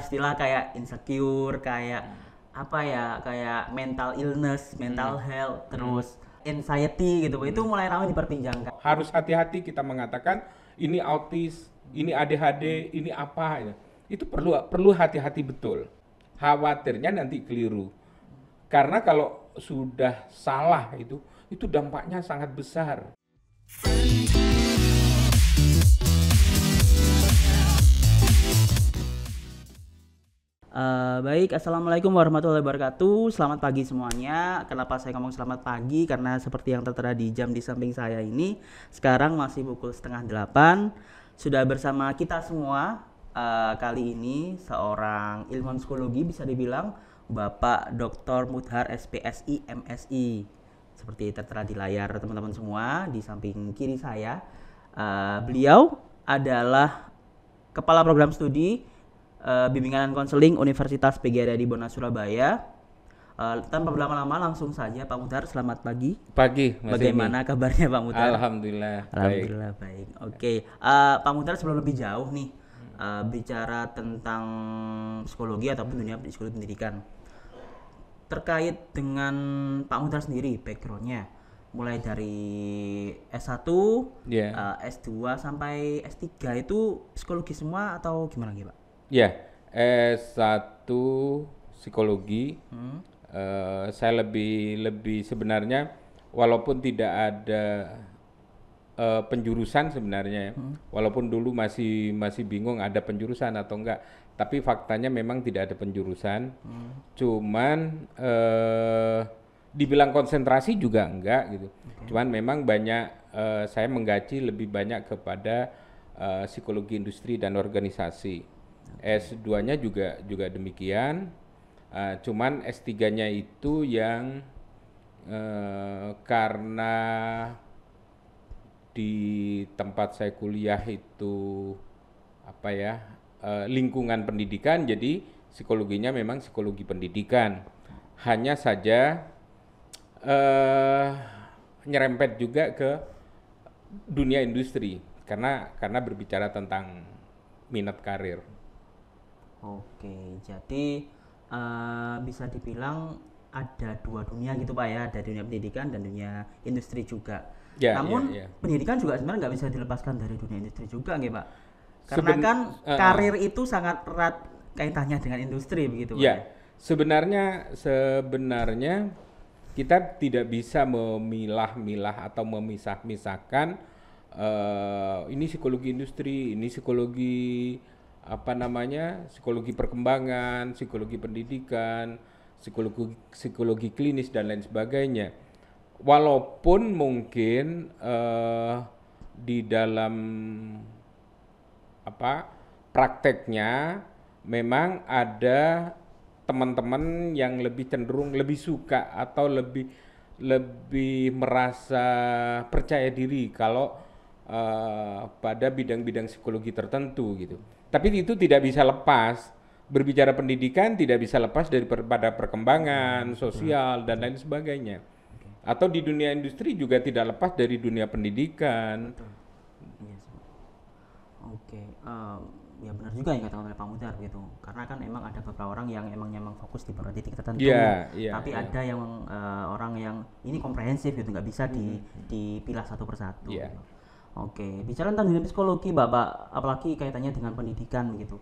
istilah kayak insecure, kayak apa ya, kayak mental illness, mental health, terus anxiety gitu. Itu mulai ramai diperbincangkan. Harus hati-hati kita mengatakan ini autis, ini ADHD, ini apa ya. Itu perlu hati-hati betul. Khawatirnya nanti keliru. Karena kalau sudah salah itu dampaknya sangat besar. Baik, Assalamualaikum warahmatullahi wabarakatuh. Selamat pagi semuanya. Kenapa saya ngomong selamat pagi? Karena seperti yang tertera di jam di samping saya ini, sekarang masih pukul 7:30. Sudah bersama kita semua. Kali ini seorang ilmuwan psikologi, bisa dibilang Bapak Dr. Mudhar SPSI MSI. Seperti tertera di layar teman-teman semua, di samping kiri saya. Beliau adalah Kepala Program Studi Bimbingan dan Konseling Universitas PGRI di Bona, Surabaya. Tanpa berlama-lama langsung saja Pak Mudhar, selamat pagi. Pagi, Mas Bagaimana kabarnya Pak Mudhar? Alhamdulillah. Alhamdulillah baik. Oke, Pak Mudhar, sebelum lebih jauh nih bicara tentang psikologi ataupun dunia psikologi pendidikan, terkait dengan Pak Mudhar sendiri, backgroundnya mulai dari S1, S2 sampai S3 itu psikologi semua atau gimana gitu Pak? Ya, S1 psikologi. Saya lebih sebenarnya, walaupun tidak ada penjurusan sebenarnya, walaupun dulu masih bingung ada penjurusan atau enggak, tapi faktanya memang tidak ada penjurusan. Cuman dibilang konsentrasi juga enggak gitu. Cuman memang banyak, saya menggaji lebih banyak kepada psikologi industri dan organisasi. S2-nya juga demikian. Cuman S3-nya itu yang karena di tempat saya kuliah itu lingkungan pendidikan, jadi psikologinya memang psikologi pendidikan. Hanya saja nyerempet juga ke dunia industri karena berbicara tentang minat karir. Oke, jadi bisa dibilang ada dua dunia gitu Pak ya, ada dunia pendidikan dan dunia industri juga. Namun pendidikan juga sebenarnya nggak bisa dilepaskan dari dunia industri juga nggih Pak, karena karir itu sangat erat kaitannya dengan industri begitu Pak. Ya, sebenarnya kita tidak bisa memilah-milah atau memisah-misahkan ini psikologi industri, ini psikologi psikologi perkembangan, psikologi pendidikan, psikologi klinis dan lain sebagainya. Walaupun mungkin di dalam prakteknya memang ada teman-teman yang lebih cenderung lebih suka atau lebih merasa percaya diri kalau pada bidang-bidang psikologi tertentu gitu. Tapi itu tidak bisa lepas, berbicara pendidikan tidak bisa lepas daripada perkembangan sosial dan lain sebagainya. Atau di dunia industri juga tidak lepas dari dunia pendidikan. Oke, ya benar juga yang katakan oleh Pak Mudhar gitu. Karena kan emang ada beberapa orang yang emang fokus di beberapa titik tertentu. Tapi ada yang orang yang ini komprehensif gitu, nggak bisa dipilah satu persatu. Gitu. Oke, bicara tentang dunia psikologi Bapak, apalagi kaitannya dengan pendidikan gitu.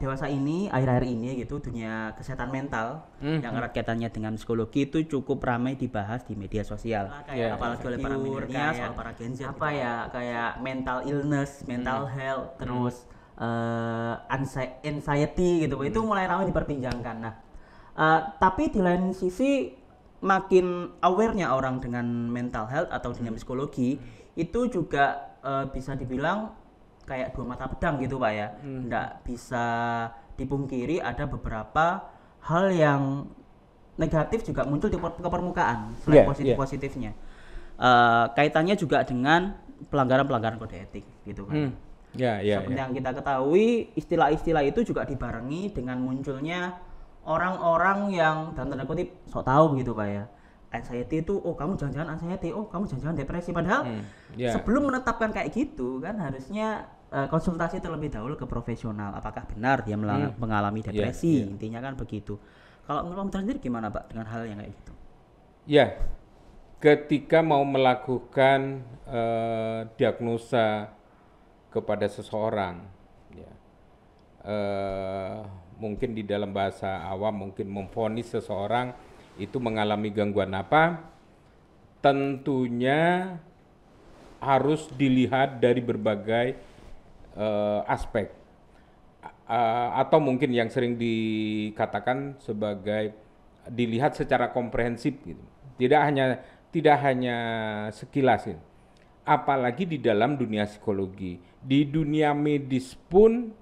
Dewasa ini, akhir-akhir ini gitu, dunia kesehatan mental yang erat kaitannya dengan psikologi itu cukup ramai dibahas di media sosial. Apalagi oleh para milenial, soal para Gen Z. Kayak mental illness, mental health, terus anxiety gitu. Itu mulai ramai diperbincangkan. Nah, tapi di lain sisi makin aware-nya orang dengan mental health atau dunia psikologi itu juga bisa dibilang kayak dua mata pedang gitu Pak ya. Nggak bisa dipungkiri ada beberapa hal yang negatif juga muncul ke permukaan selain positifnya. Kaitannya juga dengan pelanggaran kode etik gitu kan. Seperti yang kita ketahui, istilah-istilah itu juga dibarengi dengan munculnya orang-orang yang dalam tanda kutip sok tahu gitu Pak ya. Anxiety itu, oh kamu jangan-jangan anxiety, oh kamu jangan-jangan depresi, padahal sebelum menetapkan kayak gitu kan harusnya konsultasi terlebih dahulu ke profesional. Apakah benar dia mengalami Iya, depresi? iya. Intinya kan begitu. Kalau menurut Om sendiri gimana Pak dengan hal yang kayak gitu? Ya, ketika mau melakukan diagnosa kepada seseorang, ya, mungkin di dalam bahasa awam mungkin memvonis seseorang itu mengalami gangguan apa, tentunya harus dilihat dari berbagai aspek. Atau mungkin yang sering dikatakan sebagai dilihat secara komprehensif gitu. Tidak hanya sekilas ini. Apalagi di dalam dunia psikologi, di dunia medis pun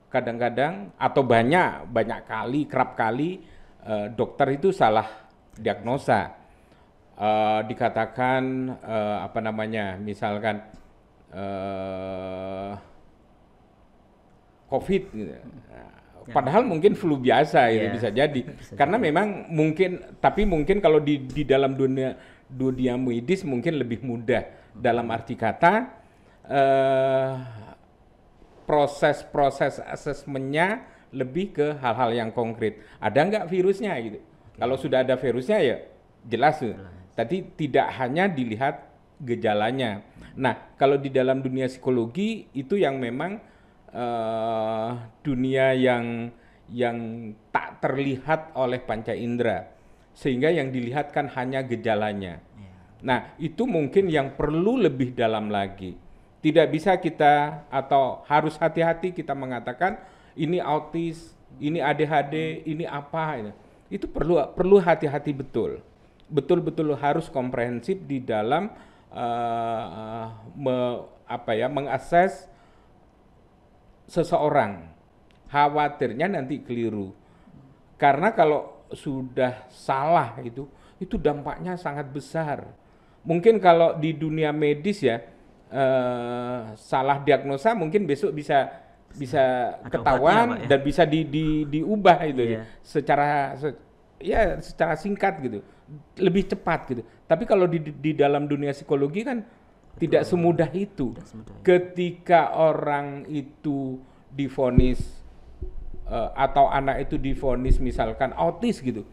kadang-kadang atau banyak kali, kerap kali dokter itu salah diagnosa. Dikatakan apa namanya, misalkan COVID gitu. Padahal mungkin flu biasa itu bisa jadi. Karena memang mungkin kalau di dalam dunia medis mungkin lebih mudah. Dalam arti kata proses asesmennya lebih ke hal-hal yang konkret. Ada nggak virusnya gitu. Kalau sudah ada virusnya ya jelas. Tadi tidak hanya dilihat gejalanya. Nah, kalau di dalam dunia psikologi itu yang memang dunia yang tak terlihat oleh panca indera, sehingga yang dilihat kan hanya gejalanya. Nah, itu mungkin yang perlu lebih dalam lagi. Tidak bisa kita atau harus hati-hati kita mengatakan ini autis, ini ADHD, ini apa. Itu perlu hati-hati betul. Betul-betul harus komprehensif di dalam mengakses seseorang. Khawatirnya nanti keliru. Karena kalau sudah salah itu dampaknya sangat besar. Mungkin kalau di dunia medis ya salah diagnosa mungkin besok bisa ketahuan dan bisa diubah itu secara singkat gitu, lebih cepat gitu. Tapi kalau di dalam dunia psikologi kan tidak semudah itu. Ketika orang itu divonis atau anak itu divonis misalkan autis gitu,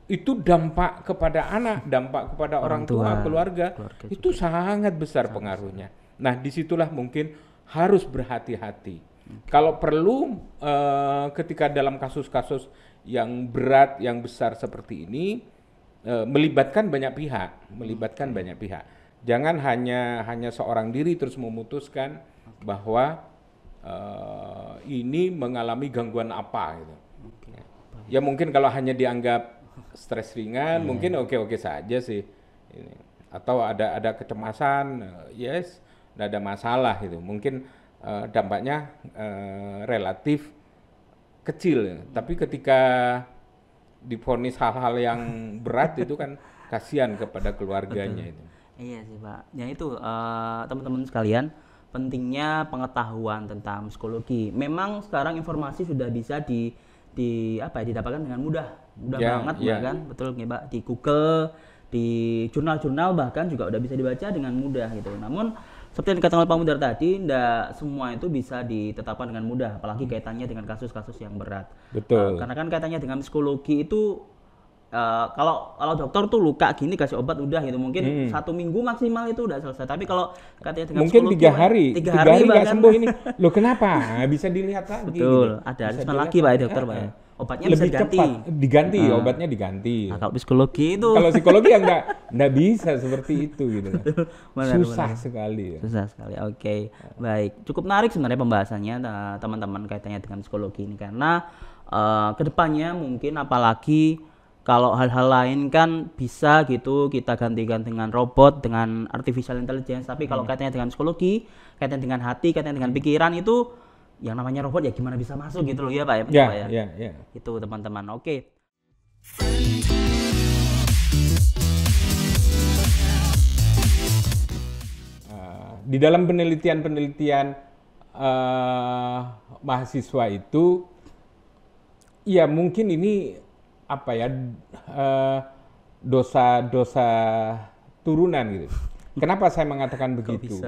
itu dampak kepada anak, dampak kepada orang tua, keluarga itu sangat besar pengaruhnya. Nah, disitulah mungkin harus berhati-hati. Kalau perlu ketika dalam kasus-kasus yang berat, yang besar seperti ini, melibatkan banyak pihak. Jangan hanya seorang diri terus memutuskan bahwa ini mengalami gangguan apa gitu. Ya mungkin kalau hanya dianggap stres ringan, mungkin oke saja sih. Atau ada kecemasan, nggak ada masalah gitu. Mungkin dampaknya relatif kecil. Tapi ketika divonis hal-hal yang berat itu kan kasihan kepada keluarganya itu. Iya sih Pak. Ya itu teman-teman sekalian, pentingnya pengetahuan tentang psikologi. Memang sekarang informasi sudah bisa didapatkan dengan mudah banget kan, betul nggak Pak? Di Google, di jurnal-jurnal bahkan juga udah bisa dibaca dengan mudah gitu. Namun seperti yang dikatakan oleh Pak Mudar tadi, tidak semua itu bisa ditetapkan dengan mudah, apalagi kaitannya dengan kasus-kasus yang berat. Betul. Karena kan kaitannya dengan psikologi itu kalau dokter tuh luka gini kasih obat udah gitu, mungkin 1 minggu maksimal itu udah selesai. Tapi kalau katanya dengan mungkin psikologi 3 hari nggak sembuh ini. Loh kenapa? Bisa dilihat lagi. Betul, gitu. ada asesmen lagi Pak dokter Pak. Obatnya lebih bisa diganti. Obatnya diganti. Nah, kalau psikologi itu kalau psikologi yang nggak bisa seperti itu gitu. Susah sekali. Oke. Baik, cukup menarik sebenarnya pembahasannya teman-teman kaitannya dengan psikologi ini, karena kedepannya mungkin apalagi kalau hal-hal lain kan bisa gitu kita gantikan dengan robot, dengan artificial intelligence. Tapi kalau kaitannya dengan psikologi, kaitannya dengan hati, kaitannya dengan pikiran, itu yang namanya robot ya gimana bisa masuk gitu loh ya Pak ya. Ya. Itu teman-teman. Oke. Di dalam penelitian mahasiswa itu, ya mungkin ini dosa turunan gitu. Kenapa saya mengatakan begitu?